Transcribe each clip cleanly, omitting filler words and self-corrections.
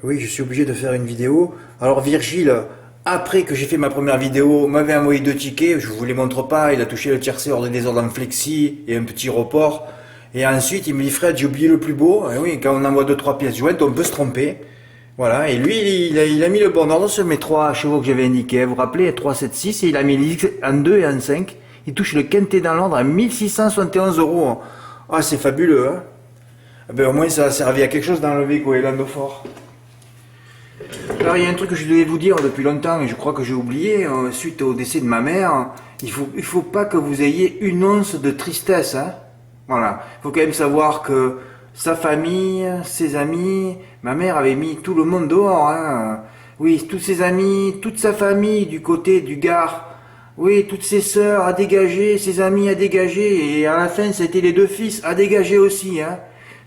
Oui, je suis obligé de faire une vidéo. Alors Virgile, après que j'ai fait ma première vidéo, m'avait envoyé 2 tickets, je vous les montre pas, il a touché le tiercé hors de désordre en flexi et un petit report. Et ensuite, il me dit Fred, j'ai oublié le plus beau. Et oui, quand on envoie 2 3 pièces jointes, on peut se tromper. Voilà, et lui, il a mis le bon ordre sur mes 3 chevaux que j'avais indiqués. Vous vous rappelez, 3 7 6 et il a mis l'X en 2 et en 5. Il touche le quintet dans l'ordre à 1671 euros. Ah, c'est fabuleux, hein. Ah ben, au moins, ça a servi à quelque chose d'enlever Goéland fort. Alors, il y a un truc que je devais vous dire depuis longtemps et je crois que j'ai oublié, suite au décès de ma mère, il faut pas que vous ayez une once de tristesse, hein. Voilà. Il faut quand même savoir que sa famille, ses amis, ma mère avait mis tout le monde dehors, hein. Oui, tous ses amis, toute sa famille du côté du Gard. Oui, toutes ses sœurs à dégager, ses amis à dégager, et à la fin, c'était les 2 fils à dégager aussi, hein.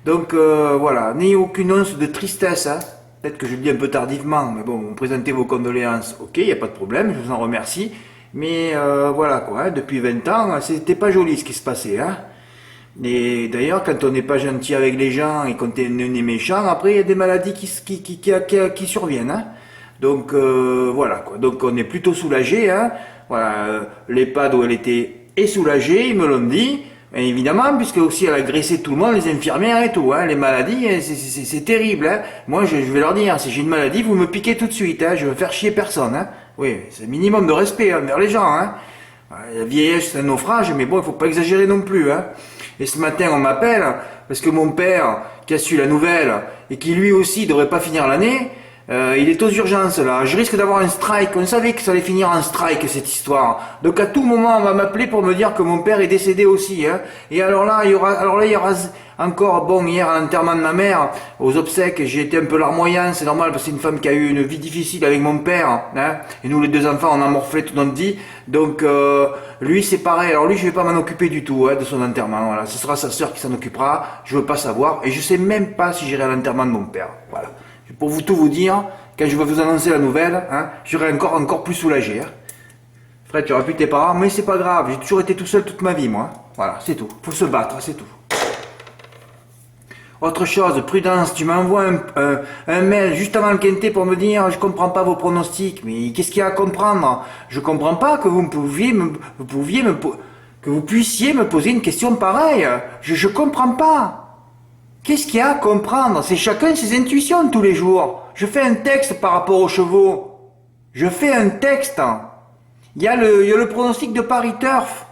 Donc voilà, n'ayez aucune once de tristesse, hein. Peut-être que je le dis un peu tardivement, mais bon, vous présentez vos condoléances, ok, il n'y a pas de problème, je vous en remercie. Mais voilà quoi, hein, depuis 20 ans, c'était pas joli ce qui se passait, hein. Et d'ailleurs, quand on n'est pas gentil avec les gens et qu'on est méchant, après il y a des maladies qui surviennent, hein. Donc voilà quoi, donc on est plutôt soulagé, hein. Voilà, l'EHPAD où elle était est soulagée, ils me l'ont dit. Et évidemment, puisque aussi elle a graissé tout le monde, les infirmières et tout, hein, les maladies, c'est terrible, hein. Moi, je vais leur dire, si j'ai une maladie, vous me piquez tout de suite, hein, je veux faire chier personne, hein. Oui, c'est un minimum de respect envers les gens, hein. La vieillesse, c'est un naufrage, mais bon, il faut pas exagérer non plus, hein. Et ce matin, on m'appelle, parce que mon père, qui a su la nouvelle, et qui lui aussi devrait pas finir l'année, il est aux urgences là, je risque d'avoir un strike, on savait que ça allait finir en strike cette histoire. Donc à tout moment on va m'appeler pour me dire que mon père est décédé aussi, hein. Et il y aura encore, bon, hier à l'enterrement de ma mère, aux obsèques, j'ai été un peu larmoyant, c'est normal parce que c'est une femme qui a eu une vie difficile avec mon père, hein. Et nous les 2 enfants on a morflé tout notre vie. Donc lui c'est pareil, alors lui je vais pas m'en occuper du tout, hein, de son enterrement, voilà. Ce sera sa sœur qui s'en occupera, je veux pas savoir, et je sais même pas si j'irai à l'enterrement de mon père, voilà. Pour tout vous dire, quand je vais vous annoncer la nouvelle, hein, j'aurai encore plus soulagé, hein. Fred, tu auras plus tes parents, mais c'est pas grave, j'ai toujours été tout seul toute ma vie, moi. Voilà, c'est tout. Faut se battre, c'est tout. Autre chose, prudence, tu m'envoies un mail juste avant le quintet pour me dire je comprends pas vos pronostics. Mais qu'est-ce qu'il y a à comprendre? Je comprends pas que que vous puissiez me poser une question pareille. Je comprends pas. Qu'est-ce qu'il y a à comprendre? C'est chacun ses intuitions tous les jours. Je fais un texte par rapport aux chevaux. Je fais un texte. Il y a le pronostic de Paris Turf.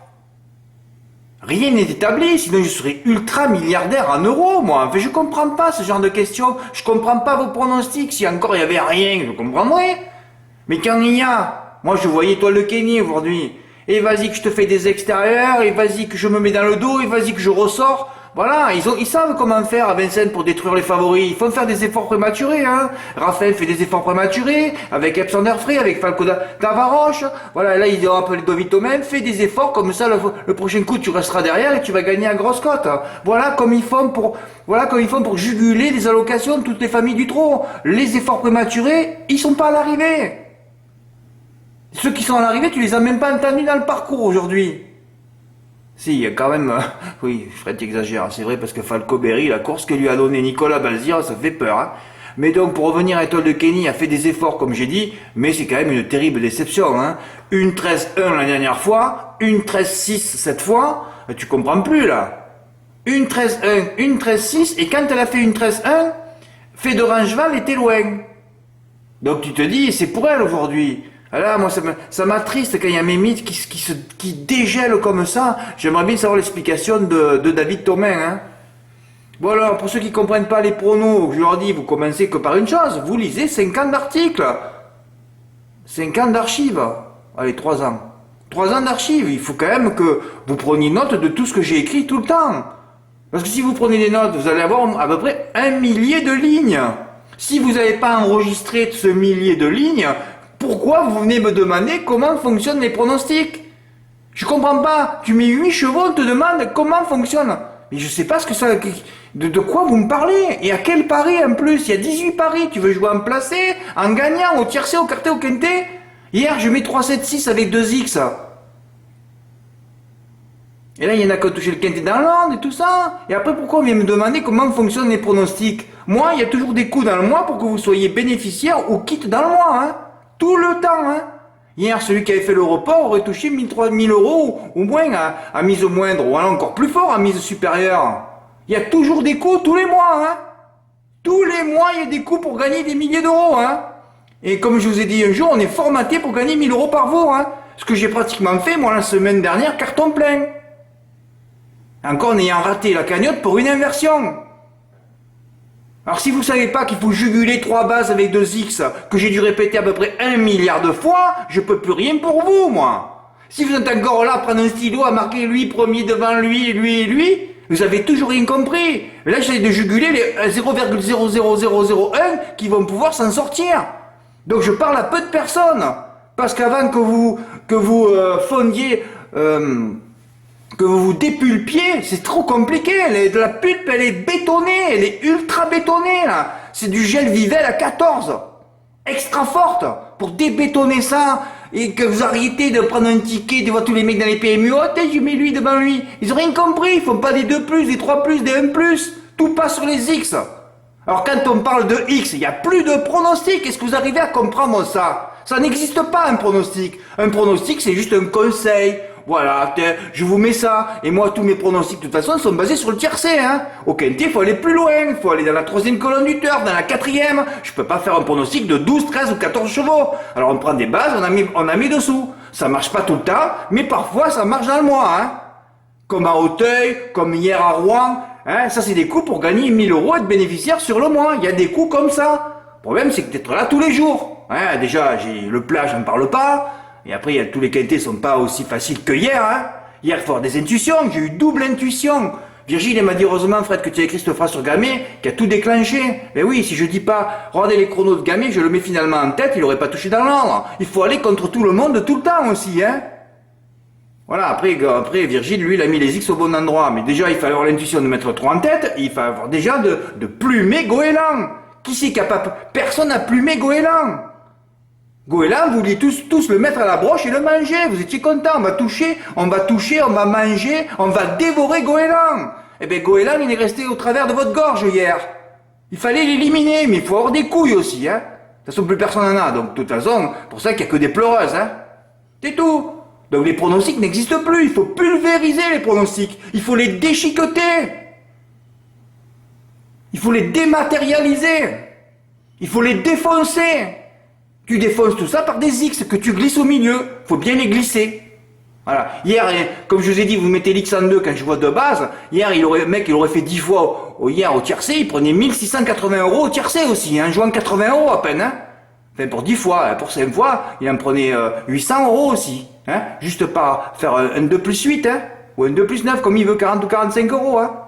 Rien n'est établi, sinon je serais ultra milliardaire en euros, moi. Enfin, je comprends pas ce genre de questions. Je comprends pas vos pronostics. Si encore il y avait rien, je comprendrais. Mais quand il y a, moi je voyais Étoile de Kenny aujourd'hui. Et vas-y que je te fais des extérieurs, et vas-y que je me mets dans le dos, et vas-y que je ressors. Voilà, ils savent comment faire à Vincennes pour détruire les favoris. Il faut faire des efforts prématurés, hein. Raphaël fait des efforts prématurés, avec Epsander Frey, avec Falco Davaroche. Voilà, là, ils ont appelé Dovito même, fais des efforts, comme ça, le prochain coup, tu resteras derrière et tu vas gagner à grosse cote. Voilà comme ils font pour juguler les allocations de toutes les familles du trot. Les efforts prématurés, ils sont pas à l'arrivée. Ceux qui sont à l'arrivée, tu les as même pas entendus dans le parcours aujourd'hui. Si, il y a quand même... oui, Fred exagère, c'est vrai, parce que Falco Berry, la course que lui a donné Nicolas Balzir, ça fait peur, hein. Mais donc, pour revenir à Étoile de Kenny, a fait des efforts, comme j'ai dit, mais c'est quand même une terrible déception, hein. Une 13-1 la dernière fois, une 13-6 cette fois, tu comprends plus, là. Une 13-1, une 13-6, et quand elle a fait une 13-1, fait de Rangeval était loin. Donc tu te dis, c'est pour elle aujourd'hui. Alors moi ça m'attriste quand il y a mes mythes qui dégèlent comme ça. J'aimerais bien savoir l'explication de David Thomain, hein. Bon alors, pour ceux qui comprennent pas les pronos, je leur dis, vous commencez que par une chose, vous lisez 5 ans d'articles. 5 ans d'archives. Allez, 3 ans. 3 ans d'archives, il faut quand même que vous preniez note de tout ce que j'ai écrit tout le temps. Parce que si vous prenez des notes, vous allez avoir à peu près 1 millier de lignes. Si vous n'avez pas enregistré ce millier de lignes, pourquoi vous venez me demander comment fonctionnent les pronostics? Je comprends pas. Tu mets 8 chevaux, on te demande comment fonctionne. Mais je sais pas ce que ça... De quoi vous me parlez? Et à quel pari en plus? Il y a 18 paris. Tu veux jouer en placé, en gagnant, au tiercé, au quarté, au quinté? Hier, je mets 3-7-6 avec 2x. Et là, il y en a qui ont touché le quintet dans l'ordre et tout ça. Et après, pourquoi on vient me demander comment fonctionnent les pronostics? Moi, il y a toujours des coups dans le mois pour que vous soyez bénéficiaire ou quitte dans le mois, hein. Tout le temps, hein. Hier, celui qui avait fait le report aurait touché 1000 euros ou moins à mise moindre, ou alors encore plus fort à mise supérieure. Il y a toujours des coups tous les mois, hein. Tous les mois, il y a des coups pour gagner des milliers d'euros, hein. Et comme je vous ai dit un jour, on est formaté pour gagner 1000 euros par jour, hein. Ce que j'ai pratiquement fait, moi, la semaine dernière, carton plein. Encore en ayant raté la cagnotte pour une inversion. Alors si vous savez pas qu'il faut juguler 3 bases avec 2 X, que j'ai dû répéter à peu près 1 milliard de fois, je peux plus rien pour vous, moi. Si vous êtes encore là à prendre un stylo, à marquer lui premier devant lui, lui et lui, vous avez toujours rien compris. Là, j'essaie de juguler les 0,00001 qui vont pouvoir s'en sortir. Donc je parle à peu de personnes. Parce qu'avant que vous fondiez... que vous vous dépulpiez, c'est trop compliqué. La pulpe, elle est bétonnée, elle est ultra bétonnée, là. C'est du gel Vivelle à 14. Extra forte. Pour débétonner ça, et que vous arrêtez de prendre un ticket, de voir tous les mecs dans les PMU, oh, je mets lui devant lui. Ils ont rien compris, ils font pas des 2+, des 3+, des 1+. Tout passe sur les X. Alors quand on parle de X, il n'y a plus de pronostic. Est-ce que vous arrivez à comprendre ça? Ça n'existe pas un pronostic. Un pronostic, c'est juste un conseil. Voilà, je vous mets ça. Et moi, tous mes pronostics, de toute façon, sont basés sur le tiercé, hein. Au quintet, il faut aller plus loin. Il faut aller dans la 3e colonne du turf, dans la 4e. Je peux pas faire un pronostic de 12, 13 ou 14 chevaux. Alors, on prend des bases, on a mis dessous. Ça marche pas tout le temps, mais parfois, ça marche dans le mois, hein. Comme à Auteuil, comme hier à Rouen. Hein. Ça, c'est des coups pour gagner 1000 euros et être bénéficiaire sur le mois. Il y a des coups comme ça. Le problème, c'est que d'être là tous les jours. Hein. Déjà, j'ai le plat, j'en parle pas. Et après, tous les quintés sont pas aussi faciles que hier, hein. Hier, il faut avoir des intuitions. J'ai eu double intuition. Virgile, elle m'a dit, heureusement, Fred, que tu as écrit cette phrase sur Gamay, qui a tout déclenché. Mais oui, si je dis pas, regardez les chronos de Gamay, je le mets finalement en tête, il aurait pas touché dans l'ordre. Il faut aller contre tout le monde tout le temps aussi, hein. Voilà, après, Virgile, lui, il a mis les X au bon endroit. Mais déjà, il fallait avoir l'intuition de mettre le 3 en tête. Il fallait avoir déjà de plumer Goéland. Qui c'est capable? Personne n'a plumé Goéland. Goéland, vous vouliez tous le mettre à la broche et le manger. Vous étiez contents. On va toucher, on va manger, on va dévorer Goéland. Eh bien, Goéland, il est resté au travers de votre gorge hier. Il fallait l'éliminer, mais il faut avoir des couilles aussi, hein. De toute façon, plus personne n'en a. Donc, de toute façon, pour ça qu'il n'y a que des pleureuses, hein. C'est tout. Donc, les pronostics n'existent plus. Il faut pulvériser les pronostics. Il faut les déchiqueter. Il faut les dématérialiser. Il faut les défoncer. Tu défonces tout ça par des X que tu glisses au milieu. Faut bien les glisser. Voilà. Hier, comme je vous ai dit, vous mettez l'X en 2 quand je vois de base. Hier, le mec, il aurait fait 10 fois hier au tiercé. Il prenait 1680 euros au tiercé aussi, hein, jouant 80 euros à peine, hein. Enfin, pour 10 fois, pour 5 fois, il en prenait 800 euros aussi, hein. Juste pas faire un 2 plus 8, hein. Ou un 2 plus 9, comme il veut, 40 ou 45 euros, hein.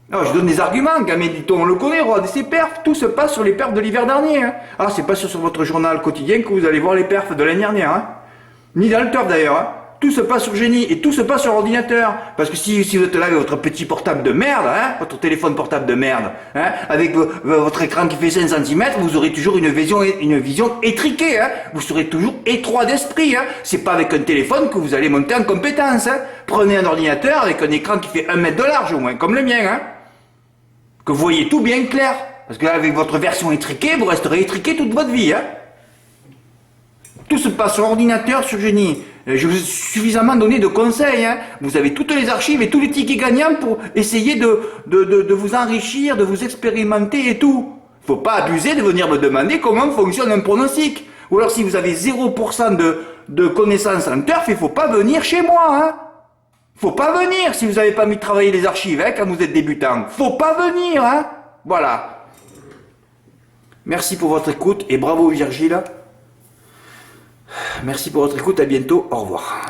Non, je donne des arguments, Gamay, dit-on, on le connaît, regardez ses perfs, tout se passe sur les perfs de l'hiver dernier, hein. Ah, c'est pas sur votre journal quotidien que vous allez voir les perfs de l'année dernière, hein. Ni dans le turf d'ailleurs, hein. Tout se passe sur Génie et tout se passe sur ordinateur. Parce que si vous êtes là avec votre petit portable de merde, hein, votre téléphone portable de merde, hein, avec votre écran qui fait 5 cm, vous aurez toujours une vision étriquée, hein. Vous serez toujours étroit d'esprit, hein. C'est pas avec un téléphone que vous allez monter en compétence, hein. Prenez un ordinateur avec un écran qui fait 1 mètre de large au moins, comme le mien, hein. Que vous voyez tout bien clair. Parce que avec votre version étriquée, vous resterez étriqué toute votre vie, hein. Tout se passe sur ordinateur, sur Génie. Je vous ai suffisamment donné de conseils, hein. Vous avez toutes les archives et tous les tickets gagnants pour essayer de vous enrichir, de vous expérimenter et tout. Faut pas abuser de venir me demander comment fonctionne un pronostic. Ou alors si vous avez 0% de connaissances en turf, il faut pas venir chez moi, hein. Faut pas venir si vous n'avez pas mis de travailler les archives, hein, quand vous êtes débutant. Faut pas venir, hein. Voilà. Merci pour votre écoute et bravo Virgile. Merci pour votre écoute, à bientôt, au revoir.